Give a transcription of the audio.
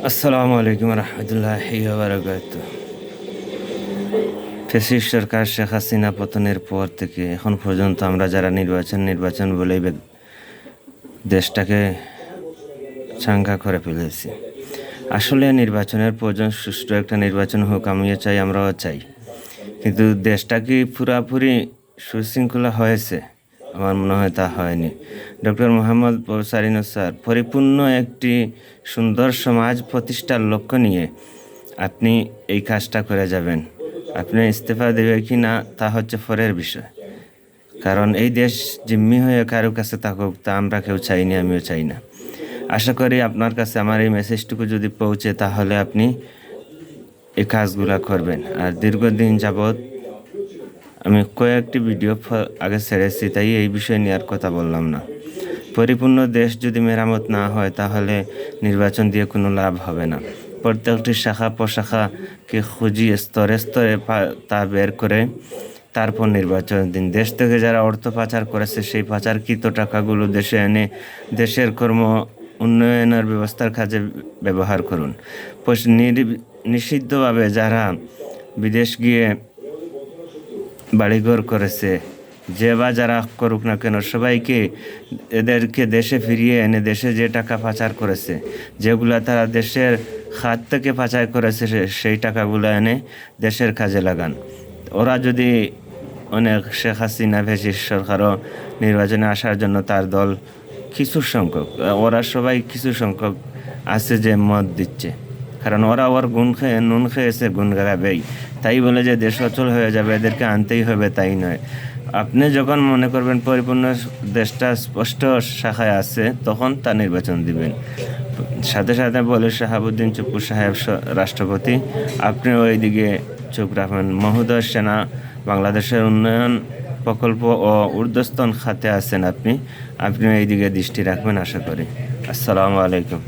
আসসালামু আলাইকুম রহমতুল্লাহি ওয়া বারাকাতুহু। ফ্যাসিস্ট সরকার শেখ হাসিনা পতনের পর থেকে এখন পর্যন্ত আমরা যারা নির্বাচন বলেই দেশটাকে চাঙ্গা করে ফেলেছি। আসলে নির্বাচনের প্রয়োজন, সুষ্ঠু একটা নির্বাচন হোক, আমিও চাই, আমরাও চাই। কিন্তু দেশটা কি পুরাপুরি সুশৃঙ্খলা হয়েছে? আমার মনে হয় তা হয়নি। Doctor Mohammad professor Yunus sir পরিপূর্ণ একটি সুন্দর সমাজ প্রতিষ্ঠার লক্ষ্য নিয়ে আপনি এই কাজটা করে যাবেন। আপনি ইস্তফা দেবে কি না তা হচ্ছে পরের বিষয়, কারণ এই দেশ জিম্মি হয়ে কারো কাছে থাকুক তা আমরা কেউ চাইনি, আমিও চাই না। আশা করি আপনার কাছে আমার এই মেসেজটুকু যদি পৌঁছে তাহলে আপনি এই কাজগুলা করবেন। আর দীর্ঘদিন যাবৎ আমি কয়েকটি ভিডিও আগে ছেড়েছি, তাই এই বিষয় নিয়ে আর কথা বললাম না। পরিপূর্ণ দেশ যদি মেরামত না হয় তাহলে নির্বাচন দিয়ে কোনো লাভ হবে না। প্রত্যেকটি শাখা প্রশাখাকে খুঁজিয়ে স্তরে স্তরে তা বের করে তারপর নির্বাচন দিন। দেশ থেকে যারা অর্থ পাচার করেছে সেই পাচারকৃত টাকাগুলো দেশে এনে দেশের উন্নয়নের ব্যবস্থার কাজে ব্যবহার করুন। নিষিদ্ধভাবে যারা বিদেশ গিয়ে বাড়িঘর করেছে, যে বা যারা করুক না কেন, সবাইকে এদেরকে দেশে ফিরিয়ে এনে দেশে যে টাকা পাচার করেছে, যেগুলো তারা দেশের খাত থেকে পাচার করেছে, সেই টাকাগুলো এনে দেশের কাজে লাগান। ওরা যদি অনেক শেখ হাসিনা ফ্যাসিস্ট সরকারও নির্বাচনে আসার জন্য তার দল কিছু সংখ্যক, ওরা সবাই কিছু সংখ্যক আছে যে মত দিচ্ছে, কারণ ওরা ওর নুন খেয়েছে, গুণ গাবেই। তাই বলে যে দেশ অচল হয়ে যাবে, এদেরকে আনতেই হবে তাই নয়। আপনি যখন মনে করবেন পরিপূর্ণ দেশটা স্পষ্ট শাখায় আছে, তখন তা নির্বাচন দিবেন। সাথে সাথে বলে শাহাবুদ্দিন চুপ্পু সাহেব রাষ্ট্রপতি, আপনি ওই দিকে চোখ রাখবেন। মহোদয় সেনা বাংলাদেশের উন্নয়ন প্রকল্প ও ঊর্ধ্বতন খাতে আছেন আপনি এই দিকে দৃষ্টি রাখবেন আশা করি। আসসালামু আলাইকুম।